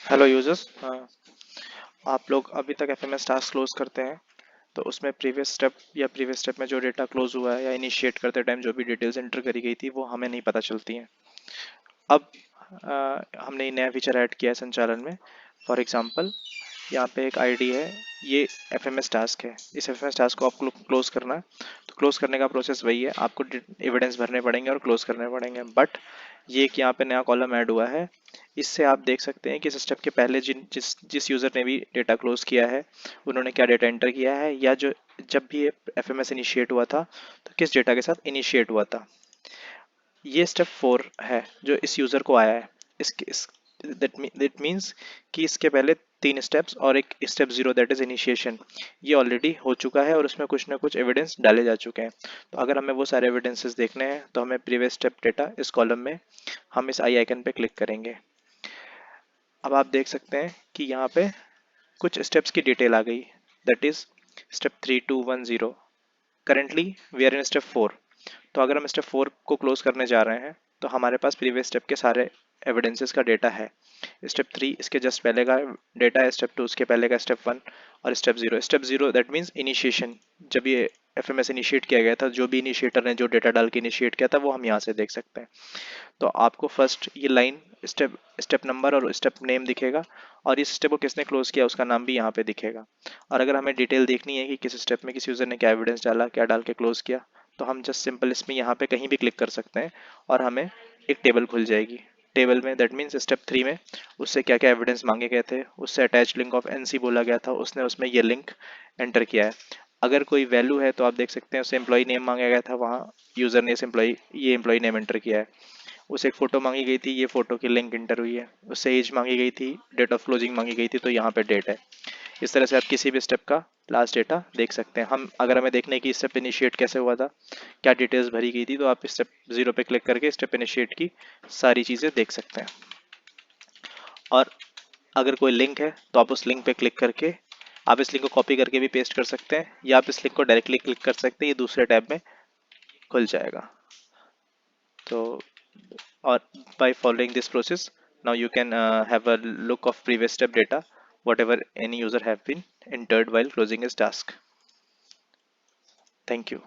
Hello users, आप लोग अभी तक एफएमएस टास्क क्लोज करते हैं तो उसमें प्रीवियस स्टेप में जो डेटा क्लोज हुआ है या इनिशिएट करते टाइम जो भी डिटेल्स एंटर करी गई थी वो हमें नहीं पता चलती हैं। अब हमने ये नया फीचर ऐड किया है संचालन में। फॉर एग्जांपल, यहाँ पे एक आईडी है, ये एफएमएस टास्क है। इस एफएमएस टास्क को आपको क्लोज करना है, तो क्लोज करने का प्रोसेस वही है, आपको एविडेंस भरने पड़ेंगे और क्लोज करने पड़ेंगे। बट ये एक यहाँ पे नया कॉलम ऐड हुआ है, इससे आप देख सकते हैं कि इस स्टेप के पहले जिस जिस यूज़र ने भी डेटा क्लोज किया है उन्होंने क्या डेटा एंटर किया है, या जो जब भी एफएमएस इनिशिएट हुआ था तो किस डेटा के साथ इनिशिएट हुआ था। ये स्टेप 4 है जो इस यूज़र को आया है। इसके इस दैट मीन्स कि इसके पहले 3 स्टेप्स और एक स्टेप 0 दैट इज इनिशिएशन, ये ऑलरेडी हो चुका है और उसमें कुछ ना कुछ एविडेंस डाले जा चुके हैं। तो अगर हमें वो सारे एविडेंसेस देखने हैं तो हमें प्रीवियस स्टेप डेटा इस कॉलम में हम इस आई आइकन पे क्लिक करेंगे। अब आप देख सकते हैं कि यहाँ पे कुछ स्टेप्स की डिटेल आ गई, that is step 3210। Currently we are in step 4। तो अगर हम स्टेप 4 को क्लोज करने जा रहे हैं तो हमारे पास प्रीवियस स्टेप के सारे एविडेंसेस का डेटा है। स्टेप 3 इसके जस्ट पहले का डेटा है, स्टेप 2 उसके पहले का, स्टेप 1 और स्टेप 0 दैट मीन्स इनिशिएशन। जब ये एफएमएस इनिशिएट किया गया था, जो भी इनिशिएटर ने जो डेटा डाल के इनिशिएट किया था वो हम यहाँ से देख सकते हैं। तो आपको फर्स्ट ये लाइन, स्टेप स्टेप नंबर और स्टेप नेम दिखेगा, और इस स्टेप को किसने क्लोज किया उसका नाम भी यहाँ पे दिखेगा। और अगर हमें डिटेल देखनी है कि किस स्टेप में किस यूज़र ने क्या एविडेंस डाला, क्या डाल के क्लोज किया, तो हम जस्ट सिंपल इसमें यहाँ पे कहीं भी क्लिक कर सकते हैं और हमें एक टेबल खुल जाएगी। टेबल में दैट मीन्स स्टेप 3 में उससे क्या क्या एविडेंस मांगे गए थे, उससे अटैच लिंक ऑफ एनसी बोला गया था, उसने उसमें ये लिंक एंटर किया है। अगर कोई वैल्यू है तो आप देख सकते हैं उससे एम्प्लॉय नेम मांगा गया था, वहाँ यूज़र ने इस एम्प्लॉय नेम एंटर किया है। उसे एक फ़ोटो मांगी गई थी, ये फ़ोटो की लिंक इंटर हुई है। उससे एज मांगी गई थी, डेट ऑफ क्लोजिंग मांगी गई थी, तो यहाँ पे डेट है। इस तरह से आप किसी भी स्टेप का लास्ट डेटा देख सकते हैं। हम अगर हमें देखने की स्टेप इनिशिएट कैसे हुआ था, क्या डिटेल्स भरी गई थी, तो आप स्टेप 0 पे क्लिक करके स्टेप इनिशिएट की सारी चीज़ें देख सकते हैं। और अगर कोई लिंक है तो आप उस लिंक पे क्लिक करके आप इस लिंक को कॉपी करके भी पेस्ट कर सकते हैं, या आप इस लिंक को डायरेक्टली क्लिक कर सकते हैं, ये दूसरे टैब में खुल जाएगा। तो or by following this process, now you can have a look of previous step data whatever any user have been entered while closing his task. Thank you.